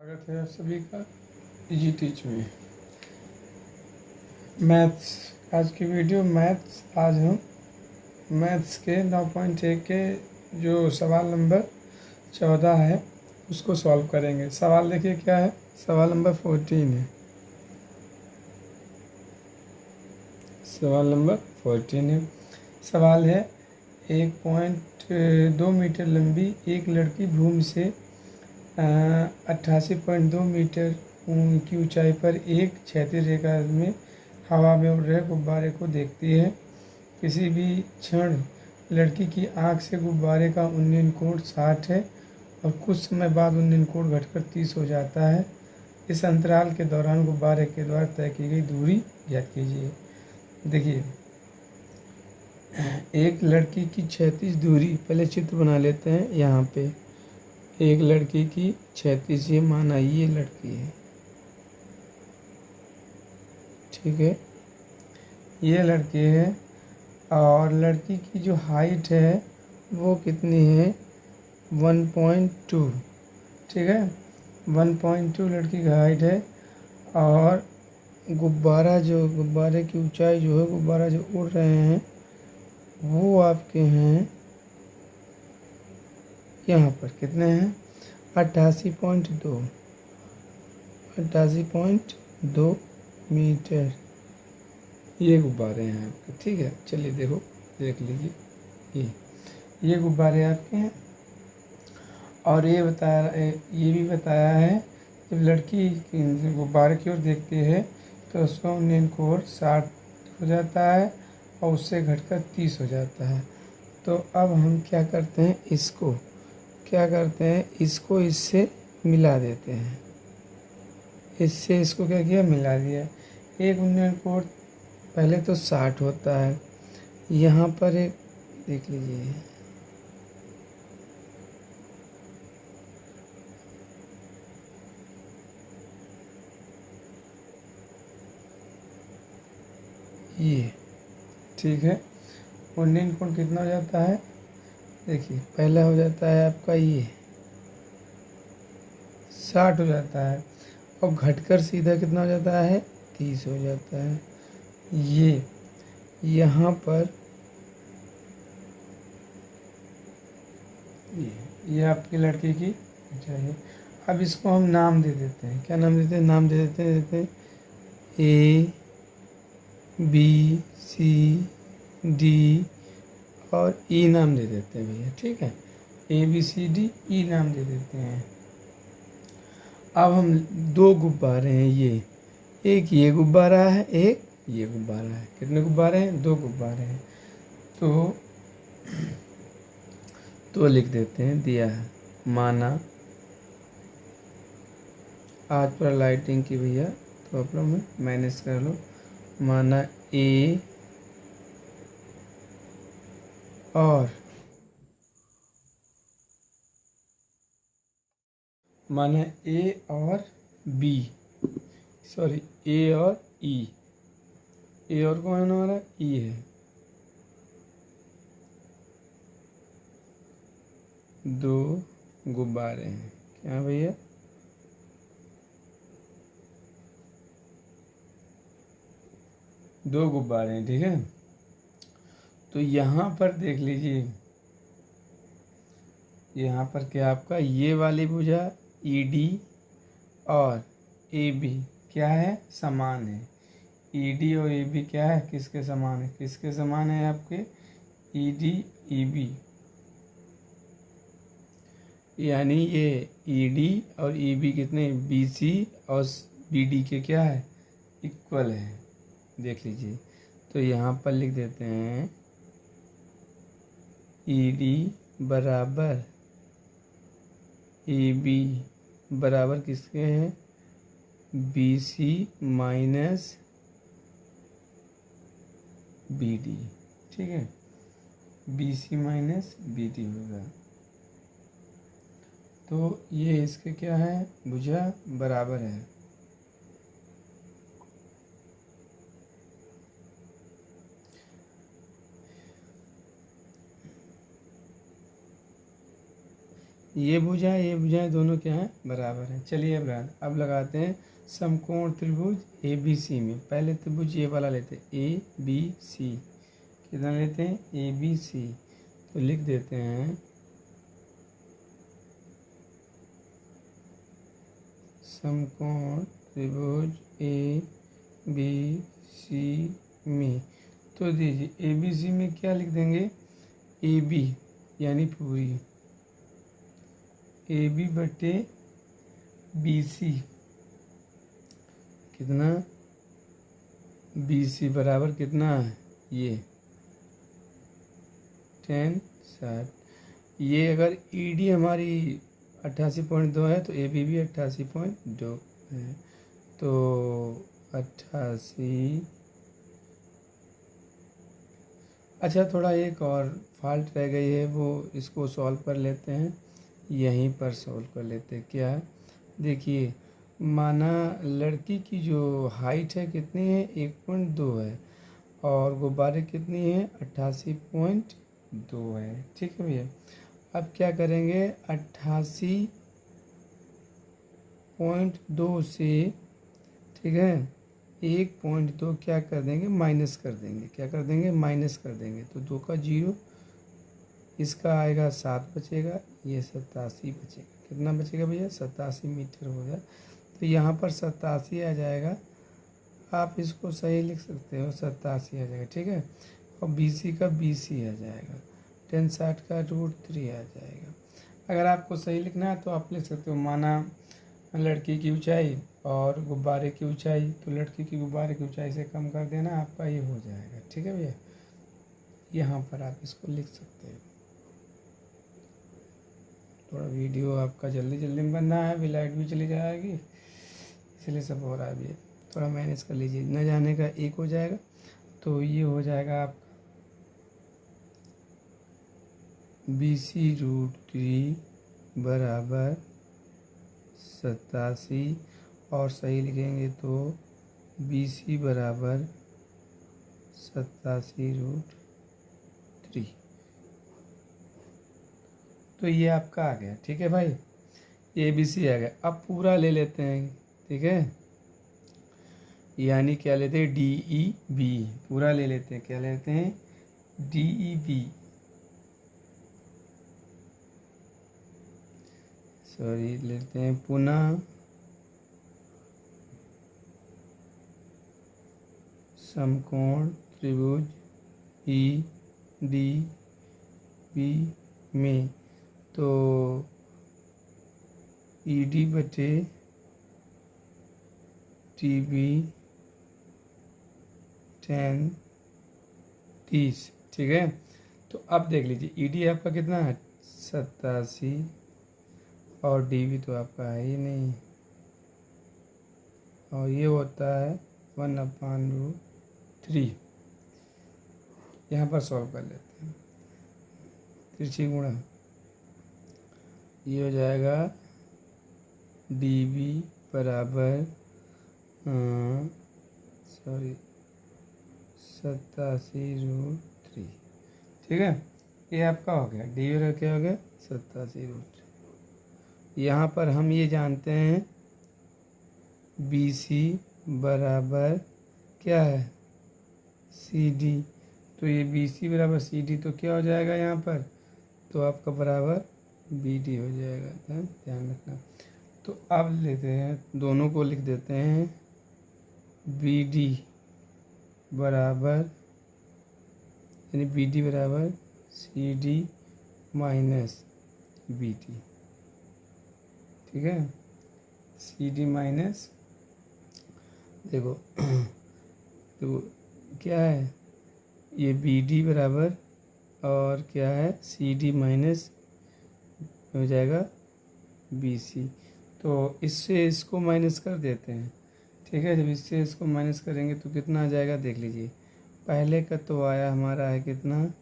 स्वागत है आप सभी का इजी टीच में। मैथ्स आज की वीडियो आज हम मैथ्स के 9.1 के जो सवाल नंबर 14 है उसको सॉल्व करेंगे। सवाल देखिए क्या है, सवाल नंबर 14 है। सवाल नंबर 14 है। सवाल है 1.2 मीटर लंबी एक लड़की भूमि से 88.2 मीटर की ऊंचाई पर एक क्षैतिज रेखा में हवा में उड़ रहे गुब्बारे को देखती है। किसी भी क्षण लड़की की आंख से गुब्बारे का उन्नयन कोण 60 है और कुछ समय बाद उन्नयन कोण घटकर 30 हो जाता है। इस अंतराल के दौरान गुब्बारे के द्वारा तय की गई दूरी ज्ञात कीजिए। देखिए, एक लड़की की क्षैतिज दूरी, पहले चित्र बना लेते हैं। यहाँ पे एक लड़की की क्षैतिज, ये माना ये लड़की है, ठीक है, ये लड़की है और लड़की की जो हाइट है वो कितनी है 1.2, ठीक है, 1.2 लड़की की हाइट है। और गुब्बारे की ऊंचाई जो है, गुब्बारा जो उड़ रहे हैं वो आपके हैं यहाँ पर कितने हैं 88.2 मीटर ये गुब्बारे हैं आपके, ठीक है। चलिए देख लीजिए, ये गुब्बारे आपके हैं। और ये भी बताया है जब लड़की गुब्बारे की ओर देखती है तो उसका उन्नयन कोण 60 हो जाता है और उससे घटकर 30 हो जाता है। तो अब हम क्या करते हैं, इसको इससे मिला देते हैं। इससे इसको क्या किया, मिला दिया। एक उन्नयन कोण पहले तो 60 होता है, यहाँ पर एक देख लीजिए, ये ठीक है। उन्नयन कोण कितना हो जाता है, देखिए पहला हो जाता है आपका ये 60 हो जाता है और घटकर सीधा कितना हो जाता है 30 हो जाता है। ये यहाँ पर ये आपकी लड़की की चाहिए। अब इसको हम नाम दे देते हैं। क्या नाम देते हैं, नाम दे देते हैं A B C D और E नाम दे देते हैं भैया, ठीक है। ABCD E नाम दे देते हैं। अब हम दो गुब्बारे हैं, एक ये गुब्बारा है, एक ये गुब्बारा है। कितने गुब्बारे हैं, दो गुब्बारे हैं। तो लिख देते हैं, दिया है माना, आज पर लाइटिंग की भैया तो आप लोग में मैनेज कर लो। माना A और B, सॉरी A और E, A और कौन हमारा E है। दो गुब्बारे हैं, क्या भैया, दो गुब्बारे हैं, ठीक है। तो यहाँ पर देख लीजिए, यहाँ पर क्या आपका ये वाली भुजा ED और AB क्या है, समान है। ED और AB क्या है, किसके समान है, किसके समान है आपके ED EB, यानी ये ED और EB कितने BC और BD के क्या है, इक्वल है। देख लीजिए, तो यहाँ पर लिख देते हैं ED बराबर AB बराबर किसके हैं, BC माइनस BD, ठीक है। BC माइनस BD होगा। तो ये इसके क्या है, भुजा बराबर है। ये भुजाएं दोनों क्या हैं, बराबर हैं। चलिए अब लगाते हैं समकोण त्रिभुज ए बी सी में। पहले त्रिभुज ये वाला लेते हैं, ए बी सी। कितना लेते हैं, ए बी सी। तो लिख देते हैं समकोण त्रिभुज ए बी सी में। तो दीजिए ए बी सी में क्या लिख देंगे, ए बी यानी पूरी, ए बी बटे बी सी। कितना, बी सी बराबर कितना है, ये 1060। ये अगर ई डी हमारी 88.2 है तो ए बी भी 88.2 है। तो 88। अच्छा, थोड़ा एक और फॉल्ट रह गई है, वो इसको सॉल्व कर लेते हैं, यहीं पर सॉल्व कर लेते हैं। क्या, देखिए माना लड़की की जो हाइट है कितनी है, 1.2 है, और गुब्बारे कितनी है, 88.2 है। ठीक है भैया, अब क्या करेंगे, 88.2 से, ठीक है, 1.2 क्या कर देंगे, माइनस कर देंगे। क्या कर देंगे, माइनस कर देंगे। तो 2 का 0, इसका आएगा 7 बचेगा, ये 87 बचेगा। कितना बचेगा भैया, 87 मीटर हो गया। तो यहाँ पर 87 आ जाएगा, आप इसको सही लिख सकते हो, 87 आ जाएगा। ठीक है, और BC का BC आ जाएगा, 1060 का √3 आ जाएगा। अगर आपको सही लिखना है तो आप लिख सकते हो, माना लड़की की ऊंचाई और गुब्बारे की ऊंचाई, तो लड़की की गुब्बारे की ऊंचाई से कम कर देना, आपका ये हो जाएगा। ठीक है भैया, यहाँ पर आप इसको लिख सकते हो। थोड़ा वीडियो आपका जल्दी जल्दी में बनना है, अभी लाइट भी चली जाएगी, इसलिए सब हो रहा है। अभी थोड़ा मैनेज कर लीजिए, न जाने का एक हो जाएगा। तो ये हो जाएगा आपका BC √3 बराबर 87, और सही लिखेंगे तो BC बराबर 87√3। तो ये आपका आ गया। ठीक है भाई, ये ABC आ गया। अब पूरा ले लेते हैं, ठीक है, यानी क्या लेते हैं, DEB पूरा ले लेते हैं। क्या लेते हैं, DEB, सॉरी, लेते हैं पुनः समकोण त्रिभुज EDB में। तो ED बटे TB 10-30। ठीक है, तो अब देख लीजिए, ED आपका कितना है, 87, और DB तो आपका है ही नहीं, और ये होता है 1/√3। यहाँ पर सॉल्व कर लेते हैं, तिरछी गुणा, ये हो जाएगा DB बराबर 87√3। ठीक है, ये आपका हो गया, DB बराबर क्या हो गया, 87√3। यहाँ पर हम ये जानते हैं BC बराबर क्या है, CD। तो ये BC बराबर CD, तो क्या हो जाएगा यहाँ पर, तो आपका बराबर BD हो जाएगा, ध्यान रखना। तो अब लेते हैं, दोनों को लिख देते हैं, BD बराबर, यानी BD बराबर CD माइनस BD। ठीक है, CD माइनस, देखो तो क्या है, ये BD बराबर और क्या है, CD माइनस हो जाएगा BC। तो इससे इसको माइनस कर देते हैं। ठीक है, जब इससे इसको माइनस करेंगे तो कितना आ जाएगा, देख लीजिए। पहले का तो आया हमारा है कितना,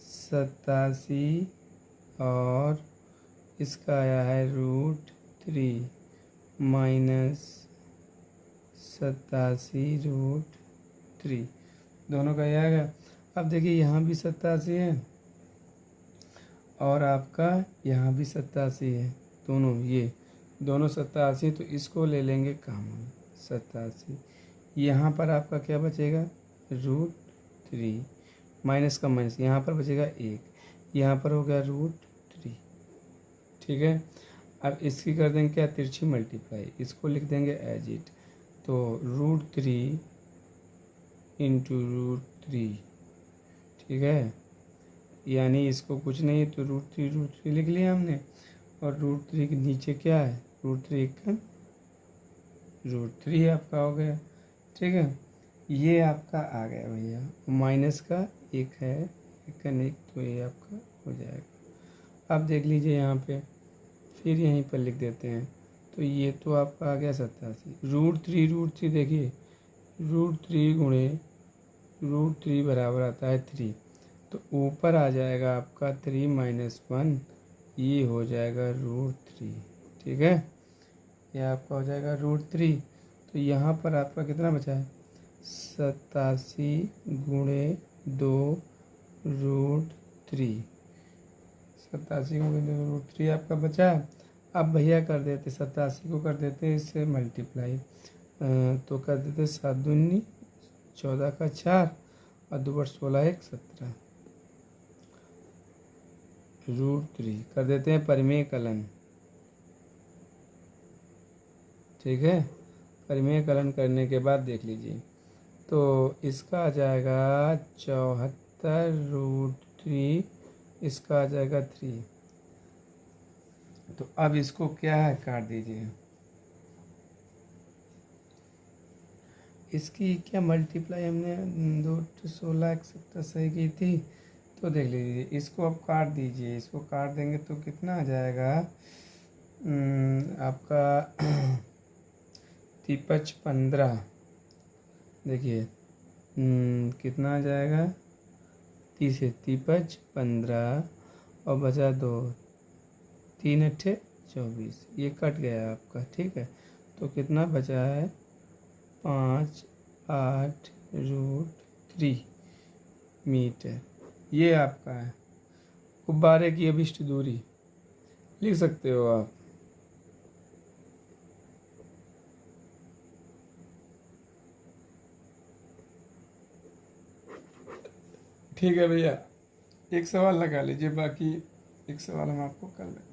87, और इसका आया है √3 माइनस 87√3, दोनों का ये आएगा। अब देखिए यहाँ भी 87 है और आपका यहाँ भी 87 है, दोनों ये दोनों 87, तो इसको ले लेंगे कॉमन 87। यहाँ पर आपका क्या बचेगा √3, माइनस का माइनस, यहाँ पर बचेगा 1, यहाँ पर हो गया √3। ठीक है, अब इसकी कर देंगे क्या तिरछी मल्टीप्लाई, इसको लिख देंगे एज इट, तो √3 इंटू √3। ठीक है, यानी इसको कुछ नहीं तो √3 लिख लिया हमने, और √3 के नीचे क्या है √3 का √3 आपका हो गया। ठीक है, ये आपका आ गया भैया, माइनस का एक है, एक का नहीं, तो ये आपका हो जाएगा। अब देख लीजिए यहाँ पे, फिर यहीं पर लिख देते हैं, तो ये तो आपका आ गया 87, √3 देखिए √3 गुणे √3 बराबर आता है 3, तो ऊपर आ जाएगा आपका 3 माइनस 1, ये हो जाएगा √3। ठीक है, ये आपका हो जाएगा √3। तो यहाँ पर आपका कितना बचा है 87 गुणे 2 √3, 87 गुणे 2 √3 आपका बचा है। अब भैया कर देते 87 को कर देते इससे मल्टीप्लाई, तो कर देते 7 दूनी 14 का 4 और 2 × 16 = 17, √3 कर देते हैं परिमेय कलन। ठीक है, परिमेय कलन करने के बाद देख लीजिए, तो इसका आ जाएगा 74 √3, इसका आ जाएगा 3। तो अब इसको क्या है काट दीजिए, इसकी क्या मल्टीप्लाई हमने 2 × 16 एक्सेट्रा सही की थी, तो देख लीजिए इसको अब काट दीजिए, इसको काट देंगे तो कितना आ जाएगा आपका 3 × 15, देखिए कितना आ जाएगा 30 है, 3 × 15 और बचा 2, 3 × 8 = 24, ये कट गया आपका। ठीक है, तो कितना बचा है 5 8 √3 मीटर, ये आपका है। गुब्बारे की अभिष्ट दूरी लिख सकते हो आप। ठीक है भैया, एक सवाल लगा लीजिए, बाकी एक सवाल हम आपको कर लेंगे।